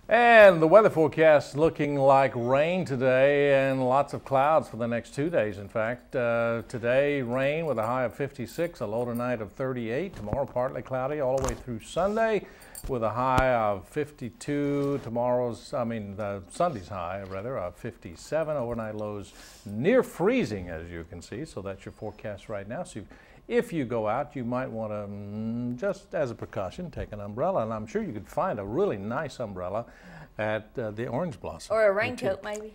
And the weather forecast looking like rain today and lots of clouds for the next 2 days. In fact, today rain with a high of 56, a low tonight of 38. Tomorrow partly cloudy all the way through Sunday with a high of 52. Sunday's high rather of 57. Overnight lows near freezing, as you can see. So that's your forecast right now. So if you go out, you might want to, just as a precaution, take an umbrella. And I'm sure you could find a really nice umbrella at the Orange Blossom. Or a raincoat, maybe.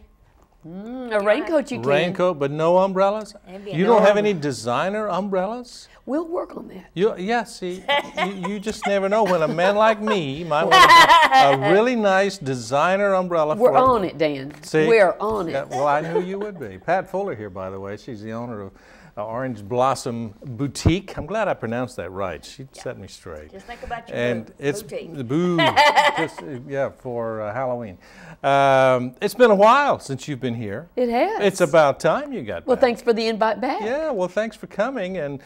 A raincoat you can. Raincoat, but no umbrellas? You don't have any designer umbrellas? We'll work on that. Yeah, see, you just never know when a man like me might want a really nice designer umbrella. We're on it, Dan. See? We're on it. Yeah, well, I knew you would be. Pat Fuller here, by the way. She's the owner of Orange Blossom Boutique. I'm glad I pronounced that right. She set me straight. Just think about your and it's boutique. The boo. For Halloween. It's been a while since you've been here. It has. It's about time you got Well, back. thanks for the invite back. Yeah, well, thanks for coming. And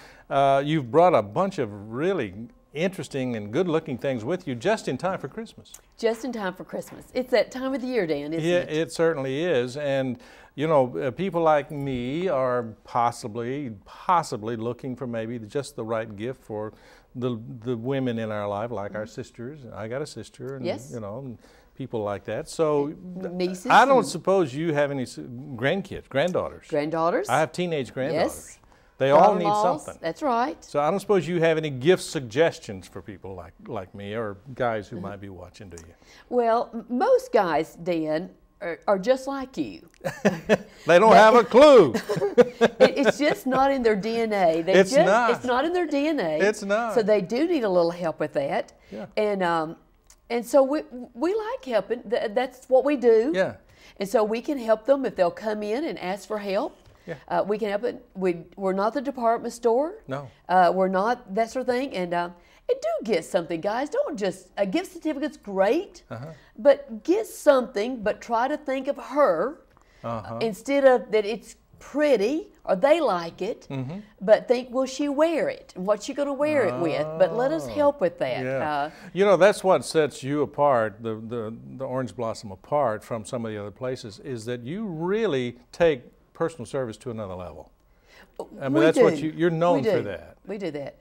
you've brought a bunch of really interesting and good-looking things with you just in time for Christmas. Just in time for Christmas. It's that time of the year, Dan, isn't it? Yeah, it certainly is. And you know, people like me are possibly looking for maybe just the right gift for the women in our life, like our sisters. I got a sister, and yes. you know, and people like that. So nieces. I don't suppose you have any grandkids, granddaughters. Granddaughters. I have teenage granddaughters. Yes. They all need something. That's right. So I don't suppose you have any gift suggestions for people like me or guys who might be watching, do you? Well, most guys, Dan, are just like you. They don't have a clue. It's just not in their DNA. It's not. It's not in their DNA. It's not. So they do need a little help with that. Yeah. And so we like helping. That's what we do. Yeah. And so we can help them if they'll come in and ask for help. Yeah. We can help it. We're not the department store. No. We're not that sort of thing. And do get something, guys. Don't just, a gift certificate's great, but get something, but try to think of her instead of that it's pretty or they like it, but think, will she wear it? And what's she going to wear it with? But let us help with that. Yeah. You know, that's what sets you apart, the Orange Blossom apart from some of the other places, is that you really take personal service to another level. I mean, that's what you're known for that. We do that.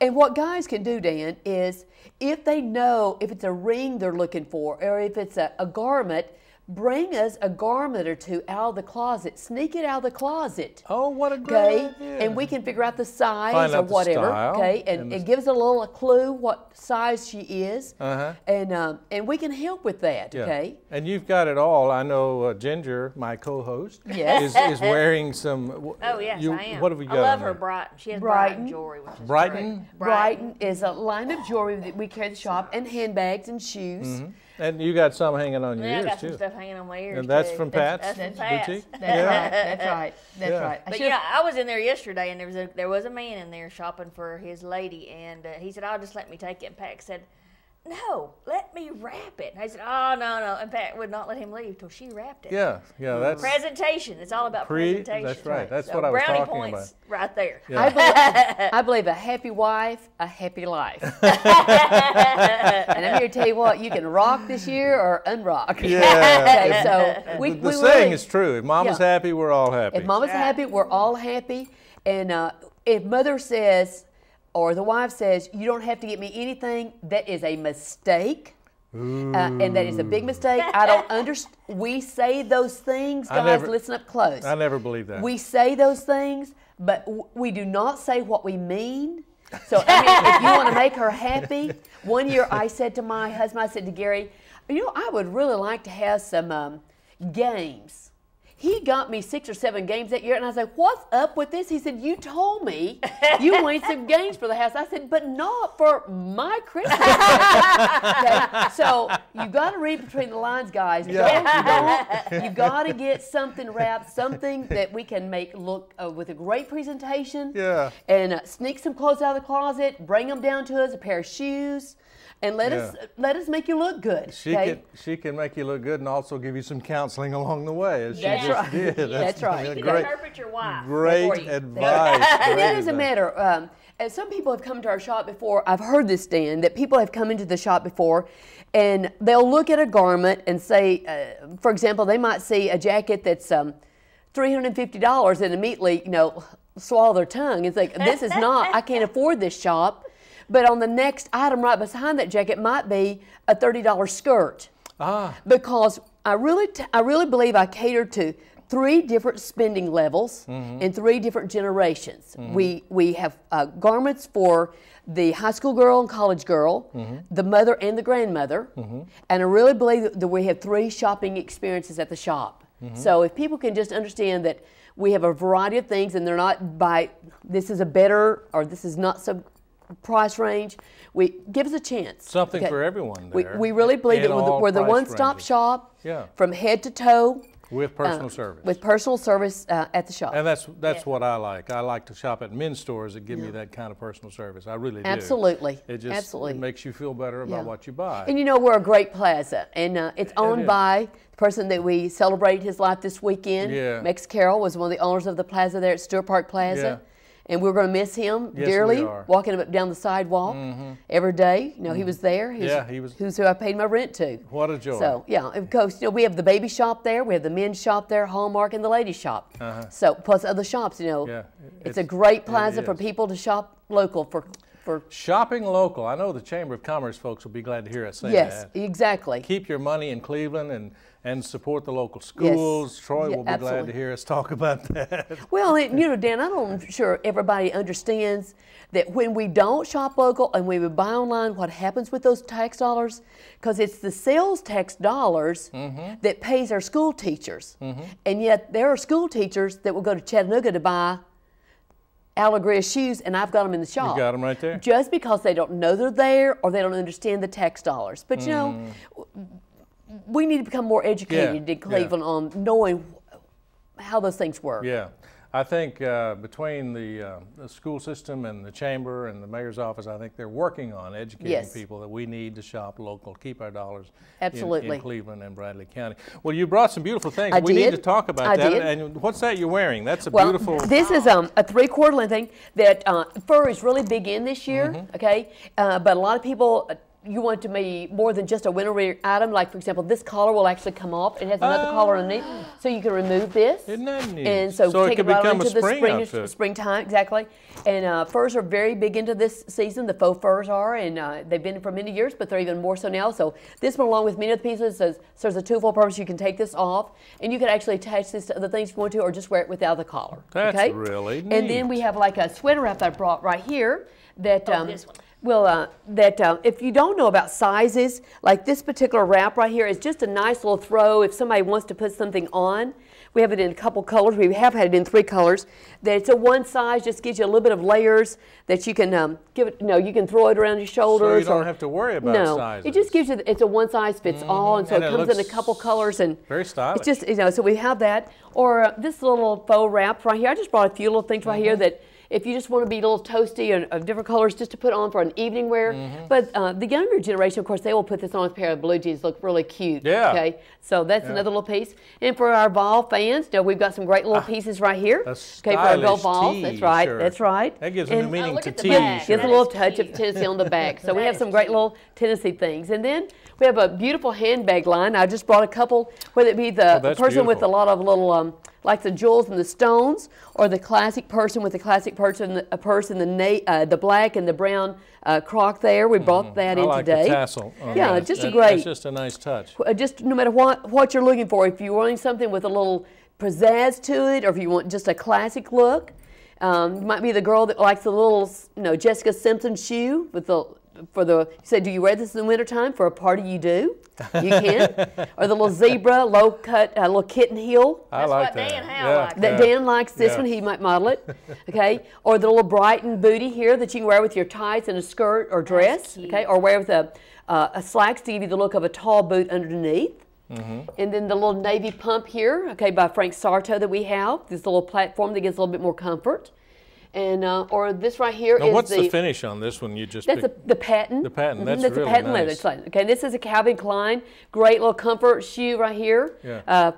And what guys can do, Dan, is if they know if it's a ring they're looking for or if it's a garment, bring us a garment or two out of the closet. Sneak it out of the closet. Oh, what a great idea. And we can figure out the size Find or out whatever. the style, okay, and it gives a little clue what size she is. And we can help with that. Yeah. Okay. And you've got it all. I know Ginger, my co-host, yes. is wearing some. Oh yes, I am. What have we got? I love her Brighton. She has Brighton jewelry. Which is Brighton. Brighton is a line of jewelry that we carry at the shop, and handbags and shoes. And you got some hanging on your I ears got too. some stuff hanging on my ears. And that's too. from Pat's That's from Pat's. boutique. That's right. That's right. But you know, I was in there yesterday, and there was a man in there shopping for his lady, and he said, "Oh, just let me take it." And Pat said, "No, let me wrap it." And I said, "Oh, no." And Pat would not let him leave till she wrapped it. Yeah, that's presentation. It's all about presentation. That's right. That's so what I was brownie talking points about. right there. Yeah. I believe a happy wife, a happy life. And I'm here to tell you what, you can rock this year or unrock. Yeah. Okay, so the saying is true. If Mama's happy, we're all happy. If Mama's happy, we're all happy. And if Mother says, or the wife says, you don't have to get me anything, that is a mistake. And that is a big mistake. I don't understand. We say those things, guys, listen up close. I never believe that. We say those things, but we do not say what we mean. So, I mean, if you want to make her happy, one year I said to my husband, I said to Gary, you know, I would really like to have some games. He got me 6 or 7 games that year, and I was like, what's up with this? He said, you told me you wanted some games for the house. I said, but not for my Christmas. Okay? So you got to read between the lines, guys. Yeah. You got to get something wrapped, something that we can make look with a great presentation. Yeah. And sneak some clothes out of the closet, bring them down to us, a pair of shoes. And let us make you look good. She can make you look good and also give you some counseling along the way, as she just did. That's right. You can interpret your wife. Great advice. And it doesn't matter. And some people have come to our shop before. I've heard this, Dan, that people have come into the shop before and they'll look at a garment and say, for example, they might see a jacket that's $350 and immediately, swallow their tongue and think, this is not, I can't afford this shop. But on the next item right behind that jacket might be a $30 skirt. Because I really believe I cater to 3 different spending levels and 3 different generations. We have garments for the high school girl and college girl, the mother and the grandmother, and I really believe that we have 3 shopping experiences at the shop. So if people can just understand that we have a variety of things and they're not by this is a better or this is not so price range, give us a chance. Something for everyone there. We really believe that we're the one-stop shop from head to toe. With personal service. With personal service at the shop. And that's what I like. I like to shop at men's stores that give me that kind of personal service. I really do. Absolutely. It just it makes you feel better about what you buy. And we're a great plaza. And it's owned by the person that we celebrated his life this weekend. Mex Carroll was one of the owners of the plaza there at Stewart Park Plaza. And we're going to miss him dearly, walking him up down the sidewalk every day. He was there. He was who I paid my rent to. What a joy. So, of course, we have the baby shop there. We have the men's shop there, Hallmark, and the ladies shop. So, plus other shops, it's a great plaza for people to shop local for shopping local. I know the Chamber of Commerce folks will be glad to hear us say that. Yes, exactly. Keep your money in Cleveland and support the local schools. Yes. Troy will be glad to hear us talk about that. Well, Dan, I'm sure everybody understands that when we don't shop local and we buy online, what happens with those tax dollars? Because it's the sales tax dollars that pays our school teachers. And yet there are school teachers that will go to Chattanooga to buy Allegria shoes, and I've got them in the shop. You got them right there. Just because they don't know they're there or they don't understand the tax dollars. But we need to become more educated in Cleveland on knowing how those things work. Yeah. I think between the school system and the chamber and the mayor's office, I think they're working on educating people that we need to shop local, keep our dollars in Cleveland and Bradley County. Well, you brought some beautiful things. We need to talk about that. And what's that you're wearing? That's a beautiful... This is a 3/4 length thing that fur is really big in this year, okay? But a lot of people... You want it to be more than just a winter wear item. Like, for example, this collar will actually come off. It has another collar underneath, so you can remove this. Isn't that neat? And so take it right into the springtime, exactly. And furs are very big into this season. The faux furs are, and they've been for many years, but they're even more so now. So this one, along with many other pieces, serves a twofold purpose. You can take this off, and you can actually attach this to other things if you want to, or just wear it without the collar. That's really neat. And then we have like a sweater wrap that I brought right here. That this one. Well, if you don't know about sizes, like this particular wrap right here is just a nice little throw if somebody wants to put something on. We have it in a couple colors. We have had it in 3 colors. That it's a one size, just gives you a little bit of layers that you can give it. You can throw it around your shoulders. So you don't have to worry about sizes. It just gives you. It's a one size fits all, and so it comes in a couple colors and very stylish. It's just so we have that. Or this little faux wrap right here. I just brought a few little things right here that. If you just want to be a little toasty and of different colors just to put on for an evening wear. But the younger generation, of course, they will put this on with a pair of blue jeans, look really cute. Yeah. Okay. So that's another little piece. And for our ball fans, we've got some great little pieces right here. Okay, for our golf balls. That's right. Sure. That's right. That gives a new meaning to tee. Gives a little touch of Tennessee on the back. So we have some great little Tennessee things. And then we have a beautiful handbag line. I just brought a couple, whether it be the person with a lot of little like the jewels and the stones, or the classic person with the classic purse and the black and the brown croc there. We brought that in today. The tassel. Just a great. It's just a nice touch. Just no matter what you're looking for, if you're wanting something with a little pizzazz to it, or if you want just a classic look, you might be the girl that likes the little, Jessica Simpson shoe with the. You say, do you wear this in the wintertime? For a party, you do. You can. Or the little zebra, low cut, little kitten heel. I like that. Dan Dan likes this one. He might model it. Okay. Or the little Brighton booty here that you can wear with your tights and a skirt or dress. Okay. Or wear with a slacks to give you the look of a tall boot underneath. And then the little navy pump here, by Frank Sarto that we have. This little platform that gives a little bit more comfort. And or this right here is what's the finish on this one? You just that's the patent. The patent. That's really a patent nice. leather. Okay, this is a Calvin Klein, great little comfort shoe right here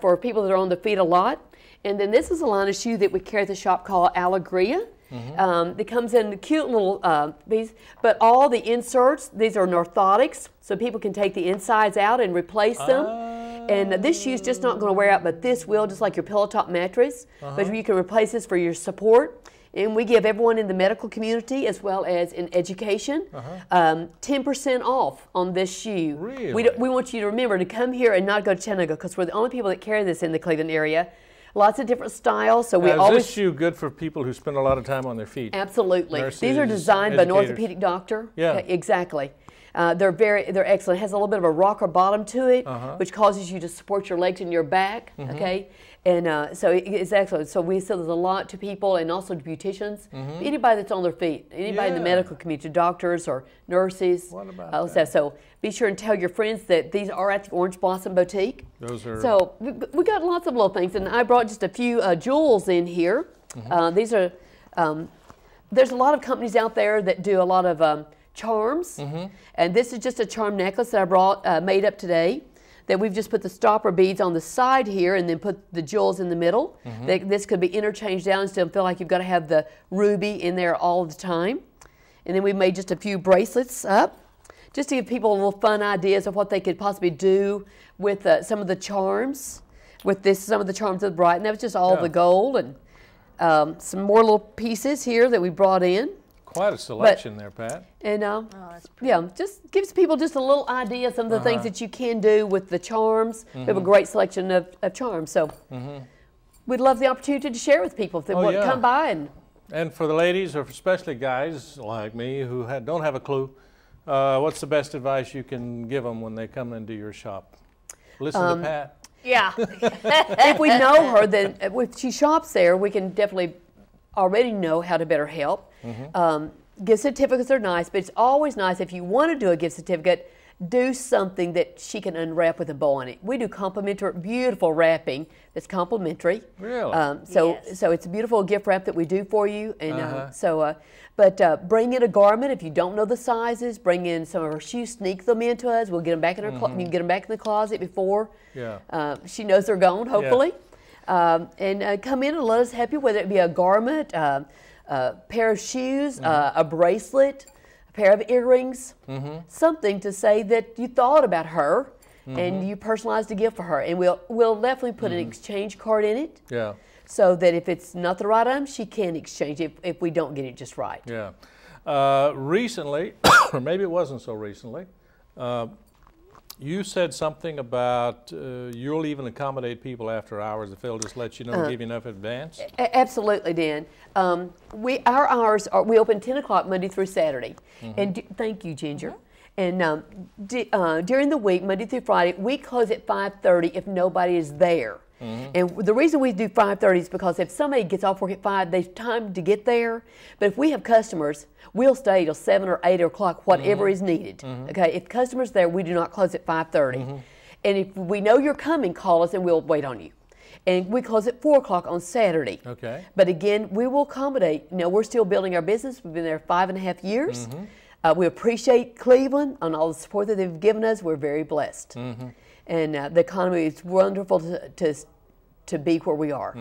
for people that are on the feet a lot. And then this is a line of shoe that we carry at the shop called Allegria. It comes in cute little these, but all the inserts, these are orthotics, so people can take the insides out and replace them. And this shoe's just not going to wear out, but this will, just like your pillow top mattress. But you can replace this for your support. And we give everyone in the medical community as well as in education 10% off on this shoe. Really? We want you to remember to come here and not go to Chattanooga, because we're the only people that carry this in the Cleveland area. Lots of different styles. So we always. Is this shoe good for people who spend a lot of time on their feet? Absolutely. Nurses, these are designed by an educators. orthopedic doctor. Yeah. Okay, exactly. They're excellent. It has a little bit of a rocker bottom to it, which causes you to support your legs and your back. Okay, and so it's excellent. So we sell this a lot to people, and also to beauticians, anybody that's on their feet, anybody in the medical community, doctors or nurses. What about that? So be sure and tell your friends that these are at the Orange Blossom Boutique. Those are. So we got lots of little things, and I brought just a few jewels in here. These are. There's a lot of companies out there that do a lot of charms, and this is just a charm necklace that I brought made up today, that we've just put the stopper beads on the side here and then put the jewels in the middle. This could be interchanged out and still feel like you've got to have the ruby in there all the time. And then we made just a few bracelets up, just to give people a little fun ideas of what they could possibly do with some of the charms, with this, some of the charms of the bride. And that was just all the gold, and some more little pieces here that we brought in. Quite a selection there, Pat. And that's pretty. yeah, just gives people just a little idea of some of the things that you can do with the charms. We have a great selection of charms, so we'd love the opportunity to share with people if they want to come by. And for the ladies, or especially guys like me who don't have a clue, what's the best advice you can give them when they come into your shop? Listen to Pat. Yeah. If we know her, then if she shops there, we can definitely already know how to better help. Gift certificates are nice, but it's always nice if you want to do a gift certificate, do something that she can unwrap with a bow on it. We do complimentary, beautiful wrapping that's complimentary. Really? So it's a beautiful gift wrap that we do for you. And but bring in a garment if you don't know the sizes. Bring in some of her shoes, sneak them into us. We'll get them back in her. You can get them back in the closet before she knows they're gone. Hopefully, and come in and let us help you, whether it be a garment, a pair of shoes, a bracelet, a pair of earrings, something to say that you thought about her and you personalized a gift for her. And we'll definitely put an exchange card in it. Yeah. So that if it's not the right item, she can exchange it if we don't get it just right. Yeah. Recently, or maybe it wasn't so recently, you said something about you'll even accommodate people after hours if they'll just let you know and give you enough advance? Absolutely, Dan. Our hours are, we open 10 o'clock Monday through Saturday. And thank you, Ginger. And during the week, Monday through Friday, we close at 5:30 if nobody is there. And the reason we do 5:30 is because if somebody gets off work at 5, they've time to get there. But if we have customers, we'll stay till 7 or 8 o'clock, whatever is needed. Okay, if customers there, we do not close at 5:30. And if we know you're coming, call us and we'll wait on you. And we close at 4 o'clock on Saturday. Okay. But again, we will accommodate. You know, we're still building our business. We've been there 5.5 years. We appreciate Cleveland and all the support that they've given us. We're very blessed. And the economy is wonderful to be where we are.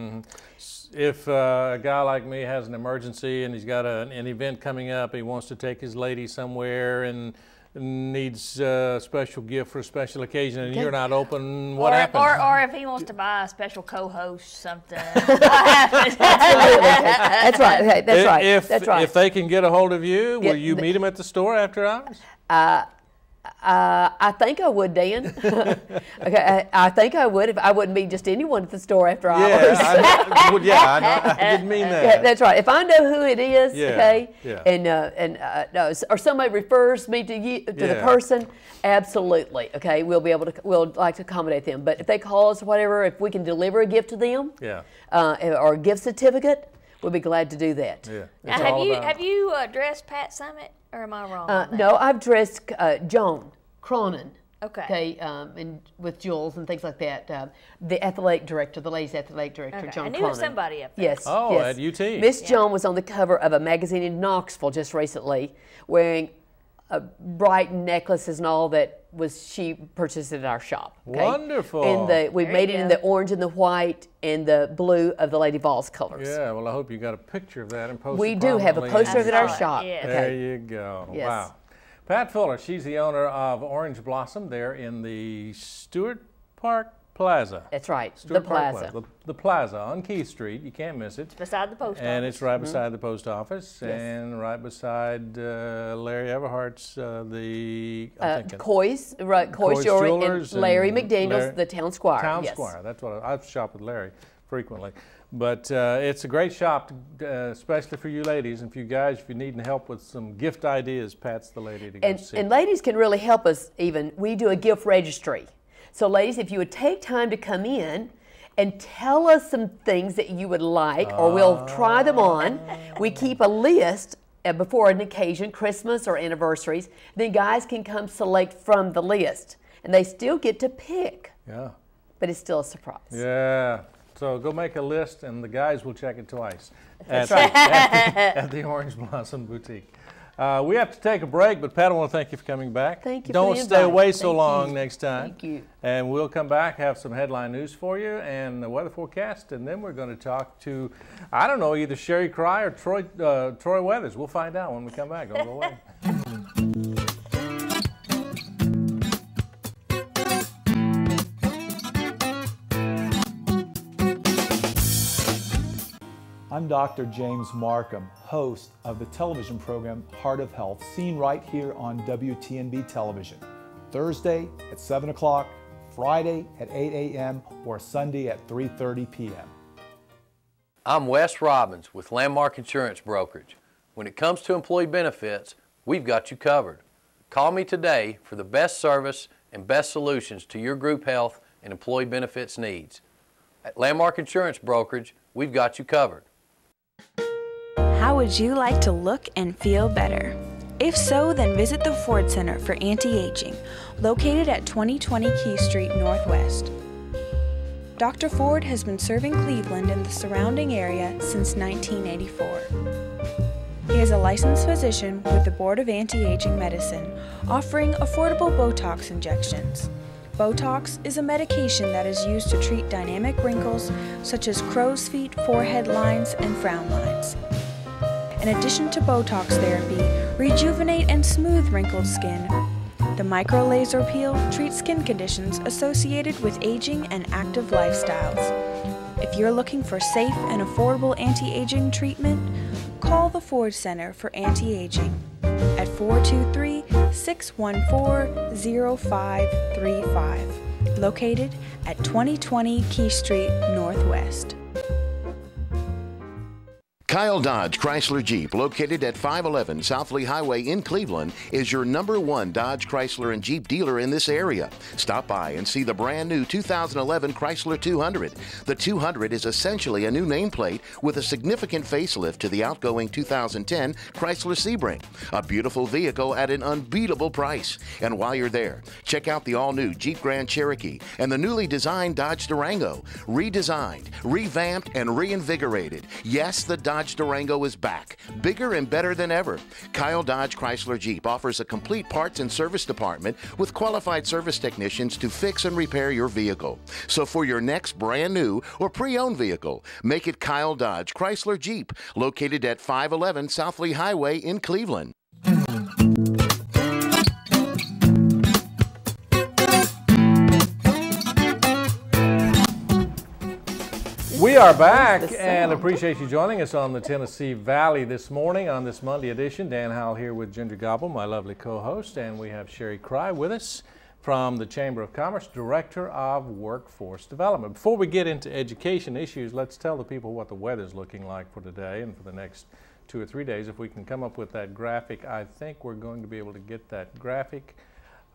If a guy like me has an emergency and he's got an event coming up, he wants to take his lady somewhere and needs a special gift for a special occasion, and you're not open, what happens? Or if he wants to buy a special co-host something. Absolutely. That's right. Okay, that's right. That's right. If they can get a hold of you, will you meet them at the store after hours? I think I would, Dan. Okay, I think I would if I wouldn't meet just anyone at the store after hours. I didn't mean that. Yeah, that's right. If I know who it is, or somebody refers me to you, to the person, absolutely. Okay, we'll like to accommodate them. But if they call us, or whatever, if we can deliver a gift to them, or a gift certificate, we'll be glad to do that. Now, have you dressed Pat Summit? Or am I wrong? No, I've dressed Joan Cronin. Okay. And with jewels and things like that. The athletic director, the ladies athletic director, Joan Cronin. I knew of somebody up there. Yes. Oh, yes. at UT. Miss Joan was on the cover of a magazine in Knoxville just recently, wearing bright necklaces and all that she purchased it at our shop. Okay? Wonderful. We made it in the orange and the white and the blue of the Lady Vols colors. Yeah, well, I hope you got a picture of that and posted it. We do have a poster of it at our shop. Yes. Okay. There you go. Yes. Wow. Pat Fuller, she's the owner of Orange Blossom there in the Stewart Park Plaza. That's right, Stewart the Park plaza. The plaza on Keith Street. You can't miss it. Beside the post And office. it's right beside the post office, Yes. and right beside Larry Everhart's, Coy's Jewelry, and Larry McDaniel's, the town squire. Town yes. Squire. That's what I've shopped with Larry frequently. But it's a great shop, especially for you ladies. And for you guys, if you're needing help with some gift ideas, Pat's the lady to go see. And ladies can really help us even. We do a gift registry. So ladies, if you would take time to come in and tell us some things that you would like, or we'll try them on. We keep a list before an occasion, Christmas or anniversaries. Then guys can come select from the list. And they still get to pick. Yeah. But it's still a surprise. Yeah. So go make a list, and the guys will check it twice. That's right. At the Orange Blossom Boutique. We have to take a break, but Pat, I want to thank you for coming back. Thank you. Don't for the stay invite. away so Thank long you. next time. Thank you. And we'll come back, have some headline news for you and the weather forecast, and then we're going to talk to, I don't know, either Sherry Cry or Troy Weathers. We'll find out when we come back. Don't go away. I'm Dr. James Markham, host of the television program Heart of Health, seen right here on WTNB television, Thursday at 7 o'clock, Friday at 8 a.m., or Sunday at 3:30 p.m. I'm Wes Robbins with Landmark Insurance Brokerage. When it comes to employee benefits, we've got you covered. Call me today for the best service and best solutions to your group health and employee benefits needs. At Landmark Insurance Brokerage, we've got you covered. How would you like to look and feel better? If so, then visit the Ford Center for Anti-Aging, located at 2020 Key Street Northwest. Dr. Ford has been serving Cleveland and the surrounding area since 1984. He is a licensed physician with the Board of Anti-Aging Medicine, offering affordable Botox injections. Botox is a medication that is used to treat dynamic wrinkles such as crow's feet, forehead lines, and frown lines. In addition to Botox therapy, rejuvenate and smooth wrinkled skin. The micro laser peel treats skin conditions associated with aging and active lifestyles. If you're looking for safe and affordable anti-aging treatment, call the Ford Center for Anti-Aging at 423-614-0535, located at 2020 Key Street Northwest. Kyle Dodge Chrysler Jeep, located at 511 South Lee Highway in Cleveland, is your #1 Dodge, Chrysler, and Jeep dealer in this area. Stop by and see the brand new 2011 Chrysler 200. The 200 is essentially a new nameplate with a significant facelift to the outgoing 2010 Chrysler Sebring. A beautiful vehicle at an unbeatable price. And while you're there, check out the all-new Jeep Grand Cherokee and the newly designed Dodge Durango. Redesigned, revamped, and reinvigorated. Yes, the Dodge Durango is back, bigger and better than ever. Kyle Dodge Chrysler Jeep offers a complete parts and service department with qualified service technicians to fix and repair your vehicle. So for your next brand new or pre-owned vehicle, make it Kyle Dodge Chrysler Jeep, located at 511 South Lee Highway in Cleveland. We are back and appreciate you joining us on the Tennessee Valley this morning on this Monday edition. Dan Howell here with Ginger Gobble, my lovely co-host, and we have Sherry Cry with us from the Chamber of Commerce, Director of Workforce Development. Before we get into education issues, let's tell the people what the weather's looking like for today and for the next 2 or 3 days. If we can come up with that graphic, I think we're going to be able to get that graphic.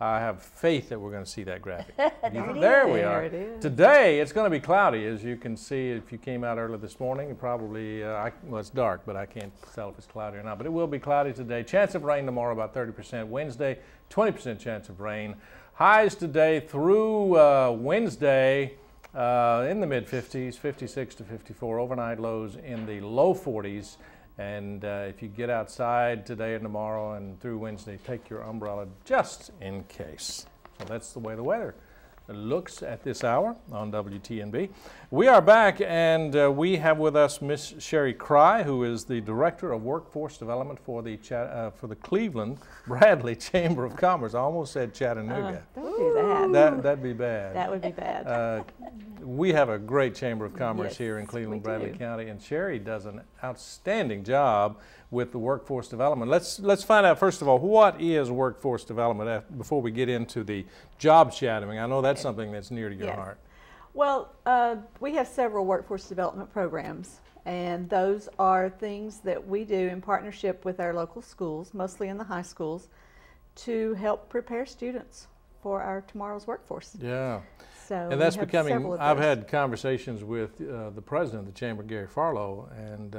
I have faith that we're going to see that graphic. There we are. It is. Today, it's going to be cloudy, as you can see. If you came out early this morning, it probably, well, it's dark, but I can't tell if it's cloudy or not. But it will be cloudy today. Chance of rain tomorrow, about 30%. Wednesday, 20% chance of rain. Highs today through Wednesday in the mid-50s, 56 to 54. Overnight lows in the low 40s. And if you get outside today and tomorrow and through Wednesday, take your umbrella just in case. So that's the way the weather looks at this hour on WTNB. We are back, and we have with us Miss Sherry Cry, who is the Director of Workforce Development for the Cleveland Bradley Chamber of Commerce. I almost said Chattanooga. Don't do that. That'd be bad. That would be bad. We have a great Chamber of Commerce Yes, here in Cleveland, we Bradley do. County, and Sherry does an outstanding job with the workforce development. Let's find out, first of all, what is workforce development before we get into the job shadowing. I know that's something that's near to your Yes. heart. Well, we have several workforce development programs, and those are things that we do in partnership with our local schools, mostly in the high schools, to help prepare students for our tomorrow's workforce. Yeah. So And that's we have becoming, several of I've those. had conversations with the president of the Chamber, Gary Farlow, and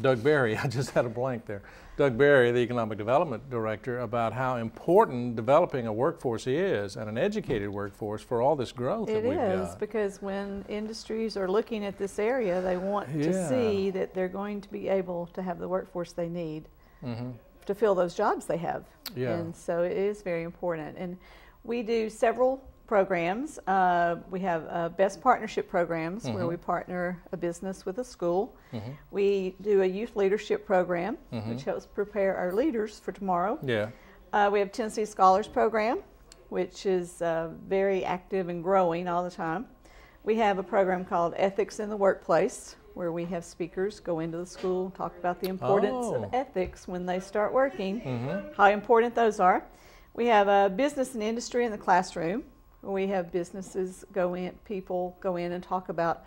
Doug Berry. I just had a blank there. Doug Berry, the Economic Development Director, about how important developing a workforce is, and an educated workforce, for all this growth that It we've is, got. because when industries are looking at this area, they want Yeah. to see that they're going to be able to have the workforce they need Mm-hmm. to fill those jobs they have. Yeah. And so it is very important. And we do several programs. We have best partnership programs where we partner a business with a school. We do a youth leadership program, which helps prepare our leaders for tomorrow. Yeah. We have Tennessee Scholars Program, which is very active and growing all the time. We have a program called Ethics in the Workplace, where we have speakers go into the school, talk about the importance Oh. of ethics when they start working, how important those are. We have business and industry in the classroom. We have businesses people go in and talk about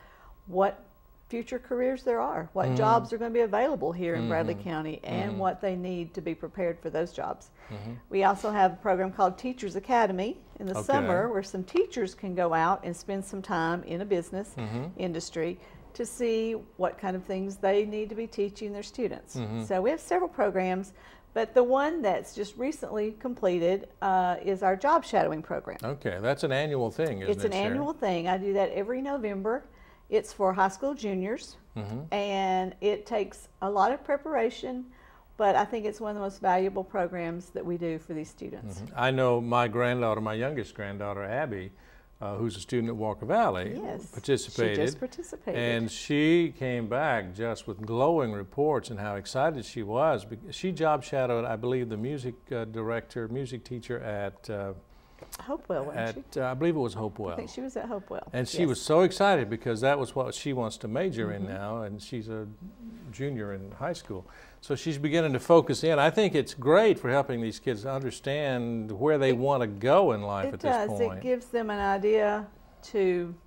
what future careers there are, what jobs are going to be available here in Bradley County, and what they need to be prepared for those jobs. We also have a program called Teachers Academy in the Okay. summer, where some teachers can go out and spend some time in a business industry to see what kind of things they need to be teaching their students. So we have several programs, but the one that's just recently completed is our job shadowing program. Okay, that's an annual thing, isn't it, It's an Sherry? annual thing. I do that every November. It's for high school juniors, and it takes a lot of preparation, but I think it's one of the most valuable programs that we do for these students. I know my granddaughter, my youngest granddaughter, Abby, who's a student at Walker Valley, Yes, participated. she just participated. And she came back just with glowing reports and how excited she was. She job shadowed, I believe, the music director, music teacher at Hopewell, wasn't she? I believe it was Hopewell. I think she was at Hopewell. And she Yes. was so excited because that was what she wants to major in now, and she's a junior in high school. So she's beginning to focus in. I think it's great for helping these kids understand where they want to go in life It at this does. point. It gives them an idea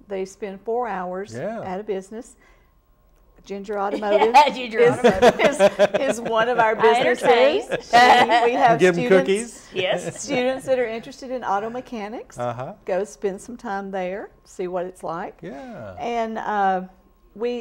they spend 4 hours Yeah. at a business. Ginger Automotive Yeah, Ginger Automotive. is one of our I entertain. businesses. We have Give them students, cookies. Yes. students that are interested in auto mechanics. Uh-huh. Go spend some time there, see what it's like. Yeah. And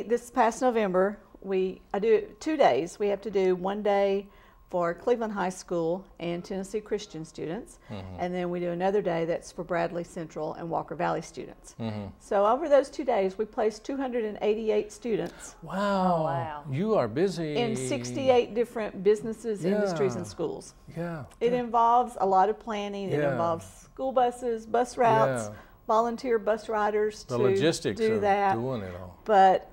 this past November, I do 2 days. We have to do 1 day for Cleveland High School and Tennessee Christian students, and then we do another day that's for Bradley Central and Walker Valley students. So over those 2 days, we placed 288 students Wow. wow. You are busy. in 68 different businesses, industries, and Yeah. schools. Yeah. It involves a lot of planning. It Yeah. involves school buses, bus routes, Yeah. volunteer bus riders The to logistics do of that. doing it all. But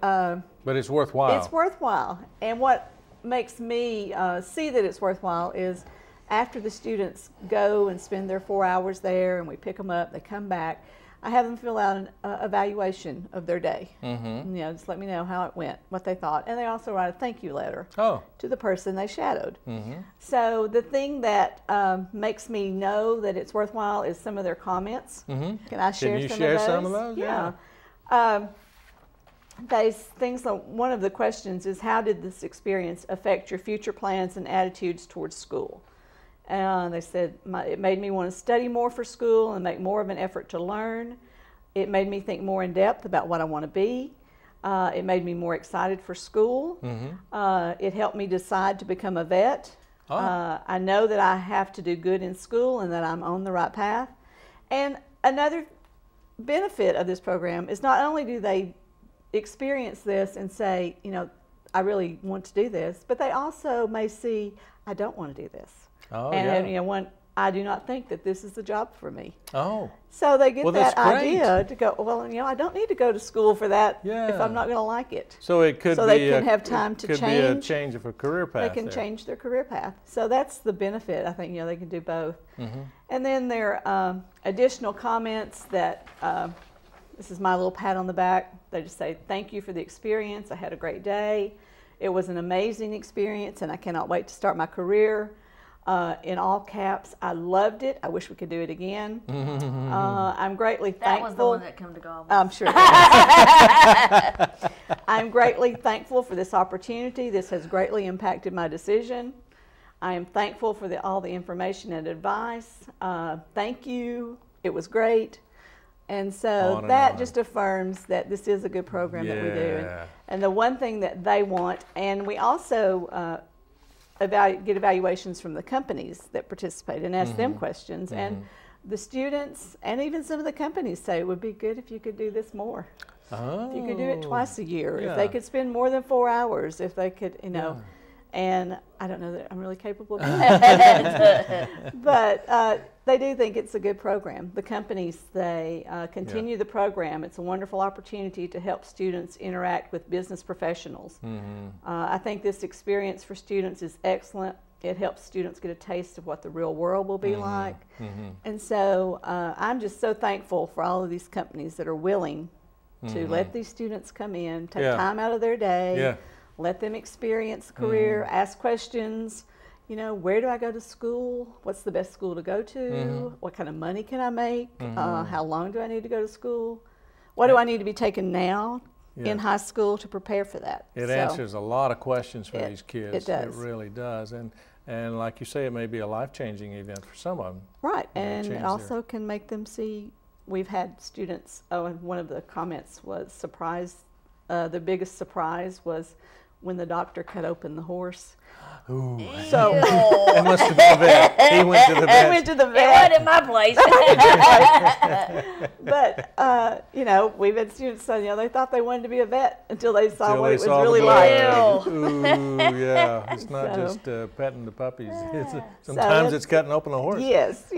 But it's worthwhile. it's worthwhile. And what makes me see that it's worthwhile is after the students go and spend their 4 hours there and we pick them up, they come back, I have them fill out an evaluation of their day. Just let me know how it went, what they thought. And they also write a thank you letter Oh. to the person they shadowed. So the thing that makes me know that it's worthwhile is some of their comments. Can I share you some share of those? some of those? Yeah. One of the questions is, how did this experience affect your future plans and attitudes towards school? They said, it made me want to study more for school and make more of an effort to learn. It made me think more in depth about what I want to be. It made me more excited for school. It helped me decide to become a vet. I know that I have to do good in school and that I'm on the right path. And another benefit of this program is not only do they experience this and say, I really want to do this, but they also may see, I don't want to do this. Oh, and yeah. I do not think that this is the job for me. Oh. So they get Well, that that's idea to go, well, I don't need to go to school for that if I'm not going to like it. So it could so be they can have time to could change. be a change of a career path. They can change their career path. So that's the benefit. I think they can do both. And then there are additional comments that this is my little pat on the back. They just say, thank you for the experience. I had a great day. It was an amazing experience, and I cannot wait to start my career. In all caps, I loved it. I wish we could do it again. I'm greatly thankful. That was the one that come to go. I'm sure. I'm greatly thankful for this opportunity. This has greatly impacted my decision. I am thankful for all the information and advice. Thank you. It was great. And so that just affirms that this is a good program that we do. And the one thing that they want, and we also get evaluations from the companies that participate and ask them questions. And the students and even some of the companies say it would be good if you could do this more. If you could do it twice a year, if they could spend more than 4 hours, if they could, And I don't know that I'm really capable of doing that. But they do think it's a good program. The companies, they continue the program. It's a wonderful opportunity to help students interact with business professionals. I think this experience for students is excellent. It helps students get a taste of what the real world will be like. And so I'm just so thankful for all of these companies that are willing to let these students come in, take time out of their day, let them experience the career, ask questions. Where do I go to school? What's the best school to go to? What kind of money can I make? How long do I need to go to school? What do I need to be taking now in high school to prepare for that? It answers a lot of questions for these kids. It does. It really does. And like you say, it may be a life-changing event for some of them. Right, and it also can make them see. We've had students, and one of the comments was the biggest surprise was when the doctor cut open the horse. Ooh. So it must have been a vet. He went to the vet. He went to the vet. It wasn't in my place. But we've had students say they thought they wanted to be a vet until they saw what it was really like. Ooh, yeah. It's not just petting the puppies. Sometimes it's cutting open a horse. Yes.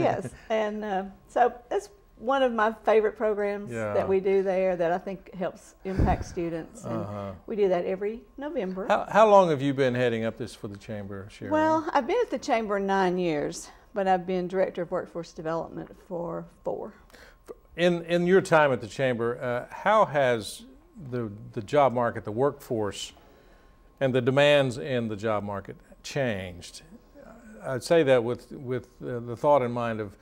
And so that's one of my favorite programs that we do there that I think helps impact students. And we do that every November. How long have you been heading up this for the Chamber, Sherry? Well, I've been at the Chamber 9 years, but I've been Director of Workforce Development for 4. In your time at the Chamber, how has the job market, the workforce, and the demands in the job market changed? I'd say that with the thought in mind of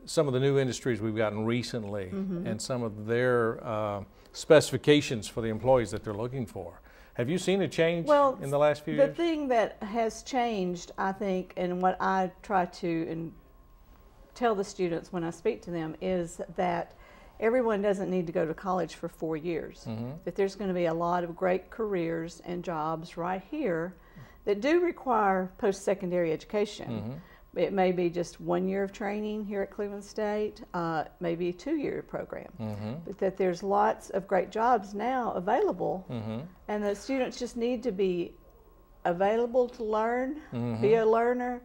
some of the new industries we've gotten recently and some of their specifications for the employees that they're looking for. Have you seen a change in the last few years? The thing that has changed, I think, and what I try to tell the students when I speak to them is that everyone doesn't need to go to college for 4 years. That there's going to be a lot of great careers and jobs right here that do require post-secondary education. It may be just 1 year of training here at Cleveland State, maybe a 2-year program. But that there's lots of great jobs now available, and the students just need to be available to learn, be a learner,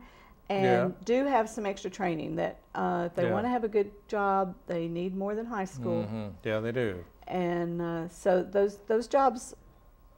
and do have some extra training. That if they want to have a good job, they need more than high school. Yeah, they do. And so those jobs,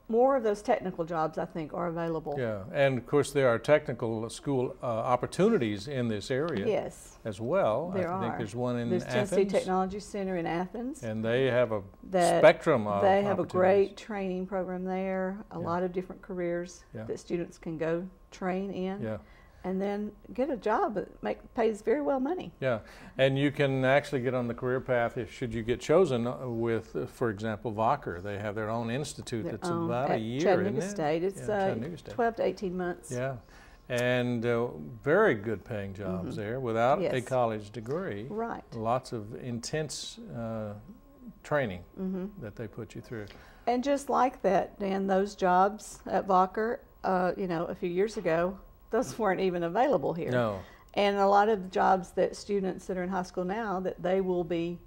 more of those technical jobs, I think, are available. Yeah, and of course there are technical school opportunities in this area as well. There I think there's one in There's Athens. Tennessee Technology Center in Athens. And they have a spectrum of They have a opportunities. great training program there, a lot of different careers that students can go train in. And then get a job that pays very well money. Yeah, and you can actually get on the career path should you get chosen with, for example, Vocker. They have their own institute that's about a year, Chattanooga isn't it? State. It's Chattanooga State. 12 to 18 months. Yeah, and very good paying jobs there without a college degree. Right. Lots of intense training that they put you through. And just like that, Dan, those jobs at Vocker, a few years ago, those weren't even available here. No. And a lot of the jobs that students that are in high school now, that they will be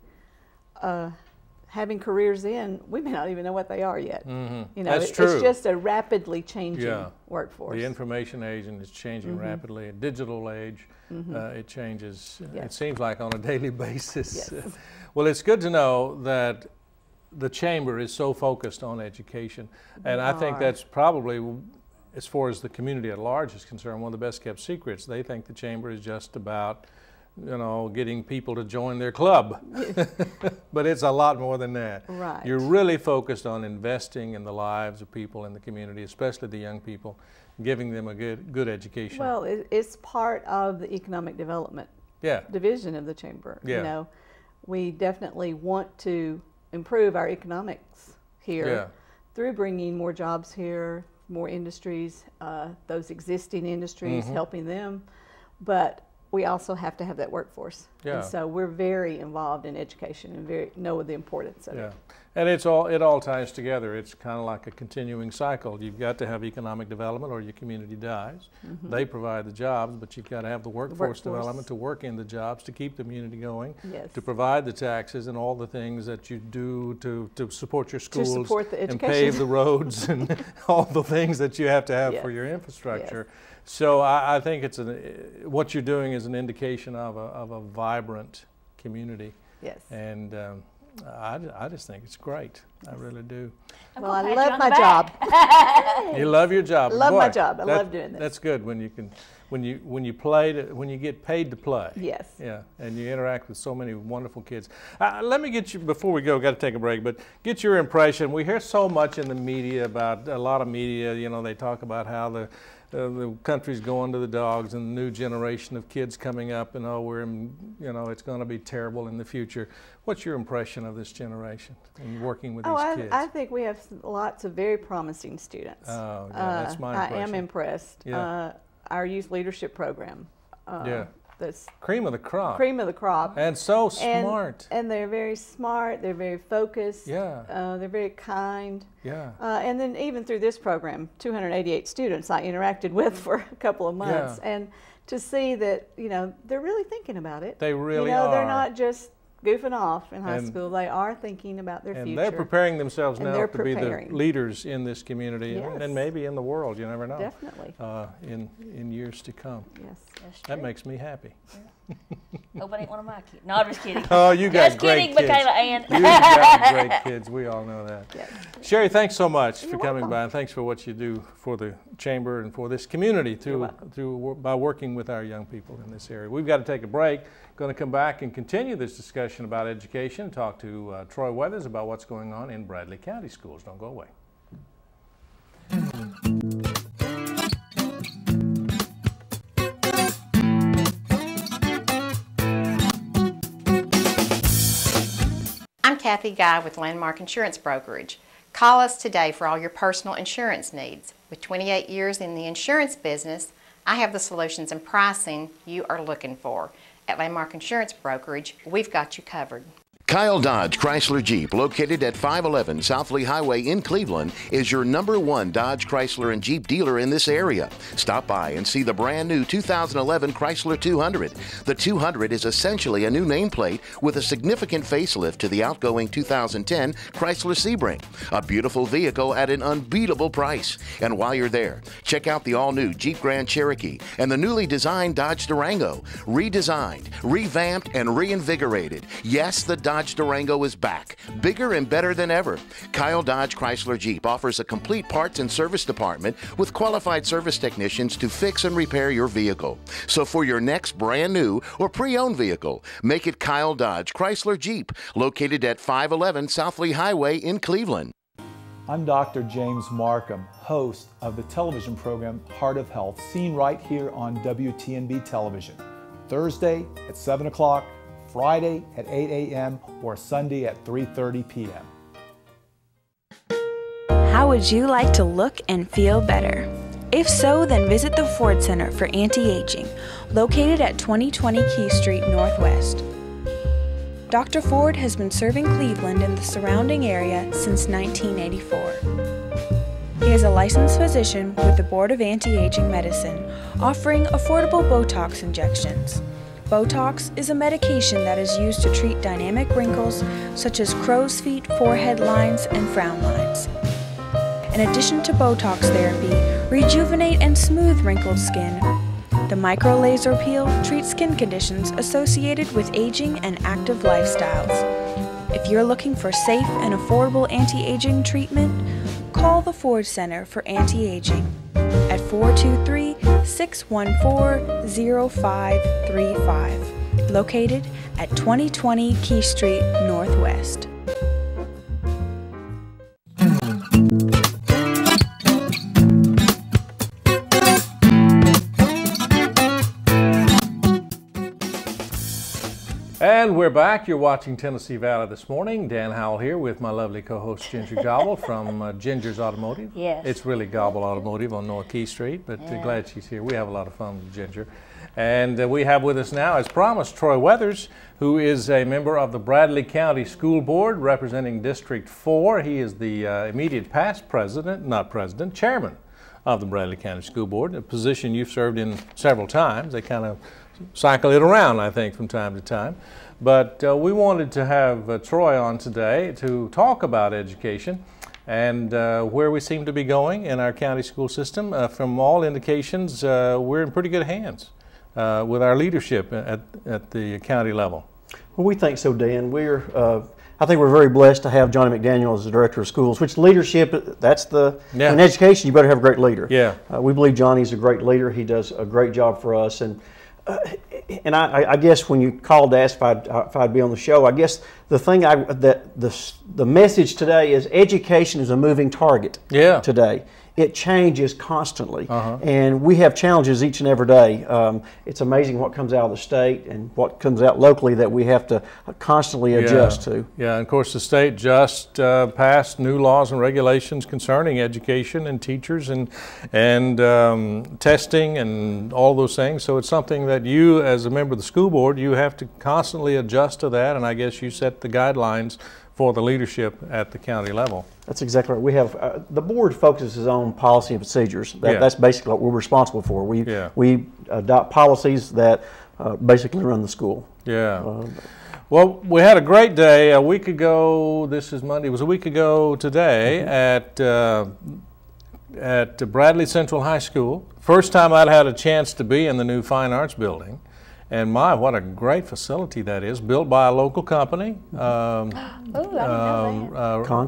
having careers in, we may not even know what they are yet. You know, That's true. It's just a rapidly changing workforce. The information age is changing rapidly. A digital age, it changes. It seems like on a daily basis. Well, it's good to know that the Chamber is so focused on education, and I think that's probably, as far as the community at large is concerned, one of the best kept secrets. They think the Chamber is just about, you know, getting people to join their club. But it's a lot more than that. Right. You're really focused on investing in the lives of people in the community, especially the young people, giving them a good education. Well, it's part of the economic development division of the Chamber. You know, we definitely want to improve our economics here through bringing more jobs here, more industries, those existing industries, helping them. But we also have to have that workforce. And so we're very involved in education and know the importance of it. And it all ties together. It's kind of like a continuing cycle. You've got to have economic development or your community dies. They provide the jobs, but you've got to have the workforce development to work in the jobs, to keep the community going, to provide the taxes and all the things that you do to support your schools, to support the and pave the roads and all the things that you have to have for your infrastructure. So I think it's what you're doing is an indication of a vibrant community. And I just think it's great. I really do. Well, I love my job. You love your job. I love my job. I love doing this. That's good when you can, when you play, when you get paid to play. Yes. Yeah, and you interact with so many wonderful kids. Let me get you, before we go, got to take a break, but get your impression. We hear so much in the media about, a lot of media, you know, they talk about how the country's going to the dogs and the new generation of kids coming up, and it's going to be terrible in the future. What's your impression of this generation and working with these kids? I think we have lots of very promising students. Oh, yeah, that's my impression. I am impressed. Our youth leadership program. That's cream of the crop. Cream of the crop. And so smart. And they're very smart. They're very focused. They're very kind. And then even through this program, 288 students I interacted with for a couple of months, and to see that, you know, they're really thinking about it. They really are. are. They're not just goofing off in high school. They are thinking about their future. And they're preparing themselves now to be the leaders in this community and maybe in the world. You never know. Definitely. In years to come. Yes. That makes me happy. Hope it ain't one of my kids. No, I'm just kidding. Oh, you got just great kidding, kids. Michaela Ann. You got great kids. We all know that. Yes. Sherry, thanks so much You're for coming welcome. by, and thanks for what you do for the Chamber and for this community by working with our young people in this area. We've got to take a break. Going to come back and continue this discussion about education, talk to Troy Weathers about what's going on in Bradley County schools. Don't go away. I'm Kathy Guy with Landmark Insurance Brokerage. Call us today for all your personal insurance needs. With 28 years in the insurance business, I have the solutions and pricing you are looking for. At Landmark Insurance Brokerage, we've got you covered. Kyle Dodge Chrysler Jeep, located at 511 South Lee Highway in Cleveland, is your #1 Dodge Chrysler and Jeep dealer in this area. Stop by and see the brand new 2011 Chrysler 200. The 200 is essentially a new nameplate with a significant facelift to the outgoing 2010 Chrysler Sebring. A beautiful vehicle at an unbeatable price. And while you're there, check out the all-new Jeep Grand Cherokee and the newly designed Dodge Durango. Redesigned, revamped, and reinvigorated. Yes, the Dodge Durango is back, bigger and better than ever. Kyle Dodge Chrysler Jeep offers a complete parts and service department with qualified service technicians to fix and repair your vehicle. So for your next brand new or pre-owned vehicle, make it Kyle Dodge Chrysler Jeep, located at 511 South Lee Highway in Cleveland. I'm Dr. James Markham, host of the television program Heart of Health, seen right here on WTNB television. Thursday at 7 o'clock, Friday at 8 a.m. or Sunday at 3:30 p.m. How would you like to look and feel better? If so, then visit the Ford Center for Anti-Aging, located at 2020 Key Street Northwest. Dr. Ford has been serving Cleveland and the surrounding area since 1984. He is a licensed physician with the Board of Anti-Aging Medicine, offering affordable Botox injections. Botox is a medication that is used to treat dynamic wrinkles such as crow's feet, forehead lines, and frown lines. In addition to Botox therapy, rejuvenate and smooth wrinkled skin. The micro laser peel treats skin conditions associated with aging and active lifestyles. If you're looking for safe and affordable anti-aging treatment, call the Ford Center for Anti-Aging at 423-614-0535, located at 2020 Key Street Northwest. And we're back. You're watching Tennessee Valley This Morning. Dan Howell here with my lovely co-host Ginger Gobble from Ginger's Automotive. Yes. It's really Gobble Automotive on North Key Street, but glad she's here. We have a lot of fun with Ginger. And we have with us now, as promised, Troy Weathers, who is a member of the Bradley County School Board representing District 4. He is the immediate past chairman of the Bradley County School Board, a position you've served in several times. They kind of cycle it around, I think, from time to time. But we wanted to have Troy on today to talk about education and where we seem to be going in our county school system. From all indications, we're in pretty good hands with our leadership at the county level. Well, we think so, Dan. I think we're very blessed to have Johnny McDaniel as the director of schools, which leadership, that's in education, you better have a great leader. Yeah. We believe Johnny's a great leader. He does a great job for us. And I guess when you called to ask if I'd be on the show, I guess the thing the message today is education is a moving target today. It changes constantly, and we have challenges each and every day. It's amazing what comes out of the state and what comes out locally that we have to constantly adjust to. Yeah, and of course the state just passed new laws and regulations concerning education and teachers and testing and all those things. So it's something that you, as a member of the school board, you have to constantly adjust to that, and I guess you set the guidelines for the leadership at the county level. That's exactly right. We have the board focuses on policy and procedures. That's basically what we're responsible for. We adopt policies that basically run the school. Yeah. Well, we had a great day a week ago. This is Monday. It was a week ago today at Bradley Central High School. First time I'd had a chance to be in the new Fine Arts building. And my, what a great facility that is, built by a local company. Con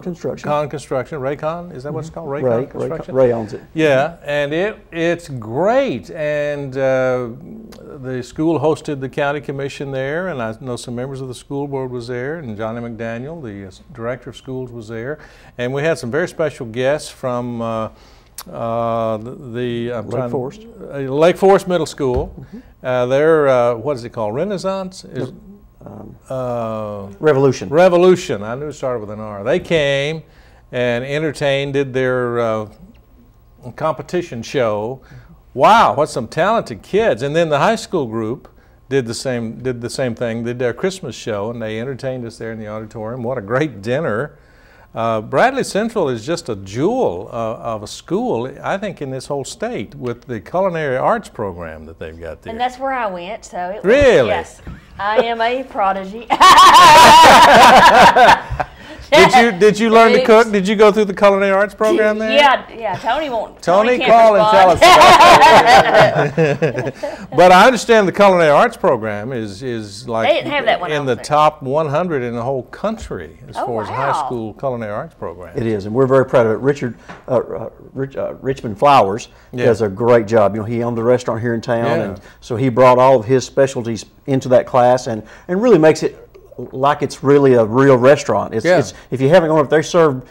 Construction. Con Construction, Raycon, is that what it's called? Raycon Construction? Ray owns it. Yeah, and it's great. And the school hosted the county commission there, and I know some members of the school board was there, and Johnny McDaniel, the director of schools, was there. And we had some very special guests from Lake Forest Middle School. They're what is it called? Renaissance? Revolution. Revolution. I knew it started with an R. They came and entertained, did their competition show. Wow, what some talented kids! And then the high school group did the same thing. Did their Christmas show, and they entertained us there in the auditorium. What a great dinner! Bradley Central is just a jewel of a school, I think, in this whole state with the culinary arts program that they've got there. And that's where I went, so it really? Yes, I am a prodigy. Did you learn to cook? Did you go through the culinary arts program there? Yeah. Tony won't. Tony call and tell us about it. But I understand the culinary arts program is like they didn't have that one in the top 100 in the whole country as far as high school culinary arts program. It is, and we're very proud of it. Richmond Flowers does a great job. You know, he owned the restaurant here in town, and so he brought all of his specialties into that class, and really makes it like it's really a real restaurant. It's if you haven't gone up, they serve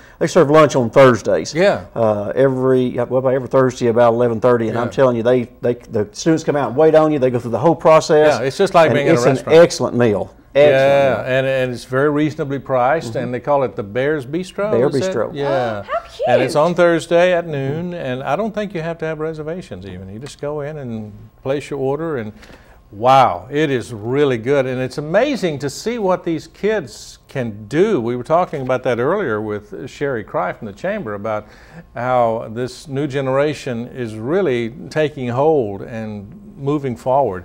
lunch on Thursdays. Every Thursday about 11:30, and I'm telling you, the students come out and wait on you. They go through the whole process. Yeah, it's just like being in a restaurant. It's an excellent meal. And it's very reasonably priced, and they call it the Bear's Bistro. Bear Bistro. Yeah. Oh, how cute. And it's on Thursday at noon, and I don't think you have to have reservations even. You just go in and place your order, and wow, it is really good. And it's amazing to see what these kids can do. We were talking about that earlier with Sherry Cry from the Chamber about how this new generation is really taking hold and moving forward.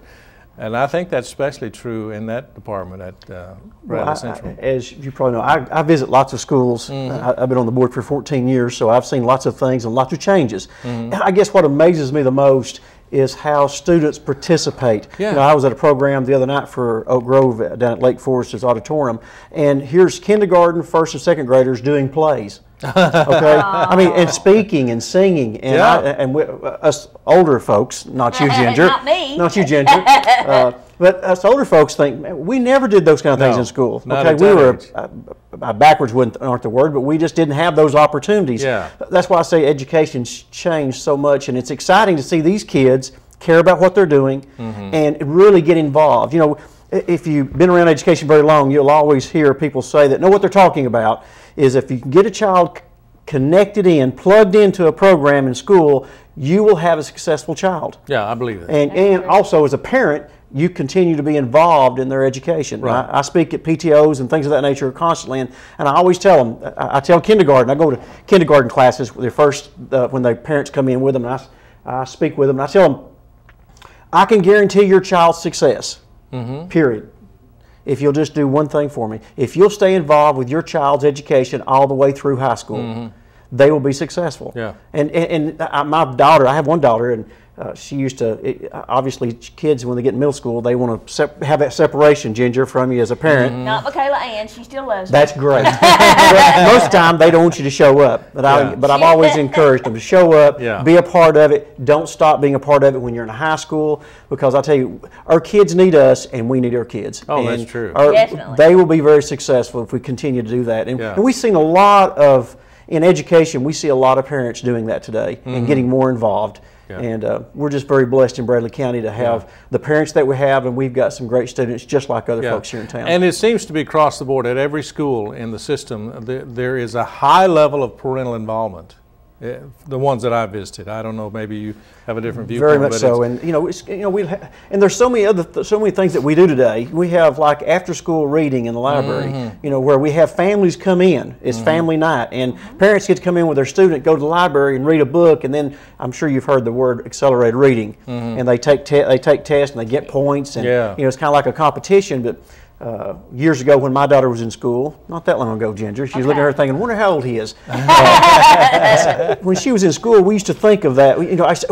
And I think that's especially true in that department at Bradley Central. As you probably know, I visit lots of schools. I've been on the board for 14 years, so I've seen lots of things and lots of changes. I guess what amazes me the most is how students participate. Yeah. You know, I was at a program the other night for Oak Grove down at Lake Forest's auditorium, and here's kindergarten, first and second graders doing plays. Okay, I mean, and speaking and singing, and us older folks, not you, Ginger, not you, Ginger, but us older folks think, man, we never did those kind of things in school. Okay, we were backwards aren't the word, but we just didn't have those opportunities. Yeah. That's why I say education's changed so much, and it's exciting to see these kids care about what they're doing and really get involved. You know, if you've been around education very long, you'll always hear people say that, no, what they're talking about is if you can get a child connected in, plugged into a program in school, you will have a successful child. Yeah, I believe that. And also as a parent, you continue to be involved in their education. Right. I speak at PTOs and things of that nature constantly, and I always tell them, I tell kindergarten, I go to kindergarten classes with their first, when their parents come in with them, and I speak with them, and I tell them, I can guarantee your child's success, period. If you'll just do one thing for me. If you'll stay involved with your child's education all the way through high school, they will be successful. Yeah. And my daughter, I have one daughter, and she used to, obviously kids when they get in middle school, they want to have that separation, Ginger, from you as a parent. Not Michaela Ann, she still loves me. That's great. Most of the time they don't want you to show up, but I've always encouraged them to show up, be a part of it. Don't stop being a part of it when you're in high school, because I tell you, our kids need us and we need our kids. Oh, and that's true. Definitely. They will be very successful if we continue to do that. And we've seen a lot of, in education, we see a lot of parents doing that today and getting more involved. And we're just very blessed in Bradley County to have the parents that we have, and we've got some great students just like other folks here in town. And it seems to be across the board at every school in the system, there is a high level of parental involvement. The ones that I visited, I don't know, maybe you have a different viewpoint. Very much so, and and there's so many things that we do today. We have like after-school reading in the library, where we have families come in. It's family night, and parents get to come in with their student, go to the library and read a book, and then I'm sure you've heard the word accelerated reading, and they take tests and they get points, and it's kind of like a competition, but. Years ago when my daughter was in school, not that long ago, Ginger, she was looking at her thinking, wonder how old he is. When she was in school, we used to think of that.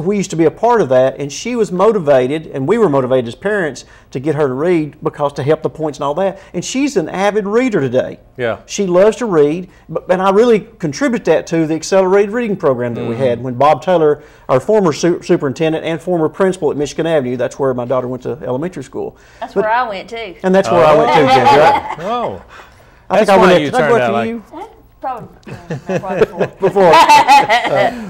We used to be a part of that, and she was motivated, and we were motivated as parents to get her to read because to help the points and all that. And she's an avid reader today. Yeah. She loves to read, and I really contribute that to the accelerated reading program that we had when Bob Taylor, our former superintendent and former principal at Michigan Avenue, that's where my daughter went to elementary school. That's where I went too. And that's where I went to, Ginger. Oh, I think I went you turned out like you. Probably Before.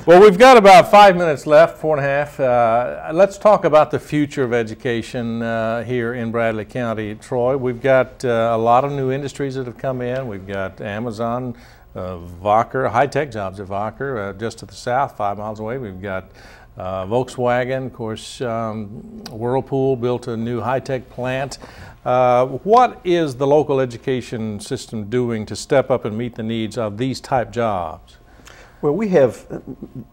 Well, we've got about 5 minutes left, 4.5. Let's talk about the future of education here in Bradley County, Troy. We've got a lot of new industries that have come in. We've got Amazon, Vocker, high-tech jobs at Vocker, just to the south, 5 miles away. We've got Volkswagen, of course, Whirlpool built a new high-tech plant. What is the local education system doing to step up and meet the needs of these type jobs? Well, we have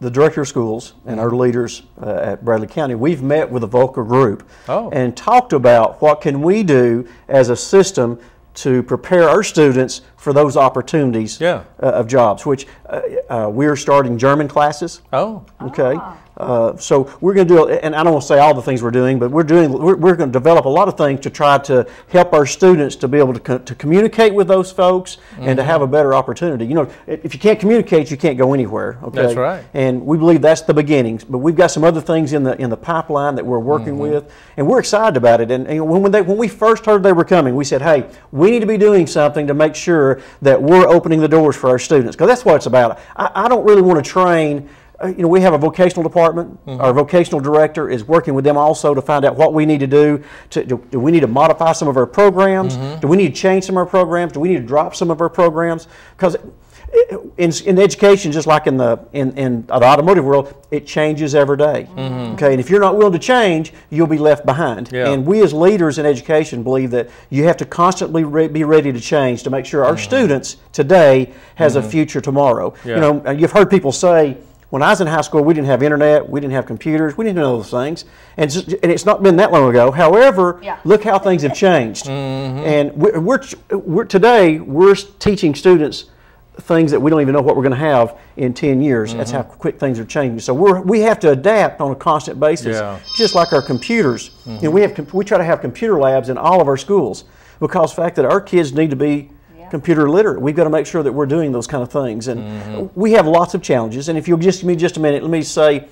the director of schools and our leaders at Bradley County. We've met with the Volcker group and talked about what can we do as a system to prepare our students for those opportunities of jobs, which we're starting German classes. Oh. Okay. So we're going to do, and I don't want to say all the things we're doing, but we're going to develop a lot of things to try to help our students to be able to communicate with those folks and to have a better opportunity. You know, if you can't communicate, you can't go anywhere. Okay. That's right. And we believe that's the beginnings, but we've got some other things in the pipeline that we're working with, and we're excited about it. And when we first heard they were coming, we said, hey, we need to be doing something to make sure that we're opening the doors for our students, because that's what it's about. I don't really want to train. You know, we have a vocational department. Our vocational director is working with them also to find out what we need to do. Do we need to modify some of our programs? Do we need to change some of our programs? Do we need to drop some of our programs? Because in education, just like in the automotive world, it changes every day. Okay, and if you're not willing to change, you'll be left behind. And we as leaders in education believe that you have to constantly be ready to change to make sure our students today has a future tomorrow. You know, you've heard people say, When I was in high school, we didn't have internet, we didn't have computers, we didn't know those things, and it's not been that long ago. However, look how things have changed. And today we're teaching students things that we don't even know what we're going to have in 10 years. That's how quick things are changing. So we have to adapt on a constant basis, just like our computers. You know, we try to have computer labs in all of our schools because of the fact that our kids need to be computer literate. We've got to make sure that we're doing those kind of things. And we have lots of challenges. And if you'll just give me just a minute, let me say,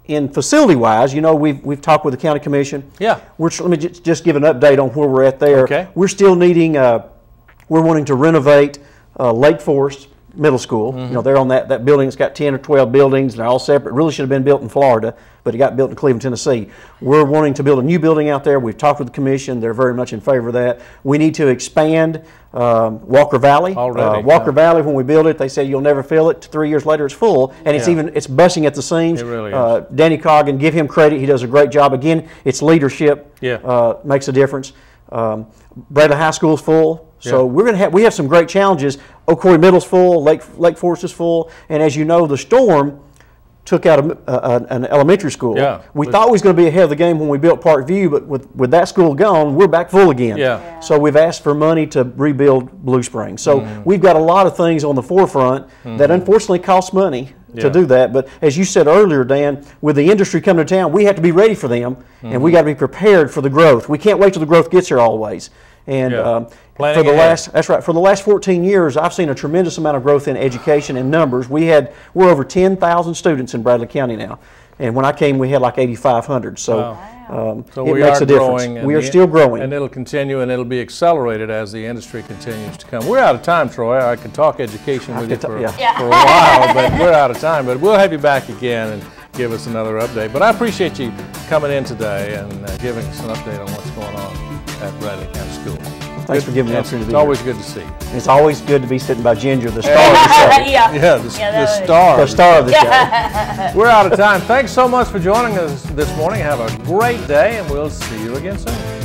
in facility-wise, you know, we've talked with the county commission. Let me just give an update on where we're at there. We're still needing, we're wanting to renovate Lake Forest Middle School. You know, they're on that building. It's got 10 or 12 buildings. They're all separate. It really should have been built in Florida, but it got built in Cleveland, Tennessee. We're wanting to build a new building out there. We've talked with the commission. They're very much in favor of that. We need to expand Walker Valley. Walker Valley, when we built it, they said you'll never fill it. 3 years later, it's full, and it's busting at the seams. It really is. Danny Coggin, give him credit. He does a great job. Again, it's leadership. Makes a difference. Bradley High School's full. So we have some great challenges. Ocoee Middle's full, Lake Forest is full, and as you know, the storm took out an elementary school. We thought we was going to be ahead of the game when we built Parkview, but with that school gone, we're back full again. So we've asked for money to rebuild Blue Springs. So we've got a lot of things on the forefront that unfortunately cost money to do that. But as you said earlier, Dan, with the industry coming to town, we have to be ready for them, and we got to be prepared for the growth. We can't wait till the growth gets here always. And for the last 14 years, I've seen a tremendous amount of growth in education and numbers. We're over 10,000 students in Bradley County now, and when I came, we had like 8,500. So it makes a difference. We are still growing, and it'll continue, and it'll be accelerated as the industry continues to come. We're out of time, Troy. I could talk education with you for a while, but we're out of time. But we'll have you back again and give us another update. But I appreciate you coming in today and giving us an update on what's going on at Bradley County School. Thanks for giving me the opportunity. It's always good to see you. It's always good to be sitting by Ginger, the star of the show. The star of the show. We're out of time. Thanks so much for joining us this morning. Have a great day, and we'll see you again soon.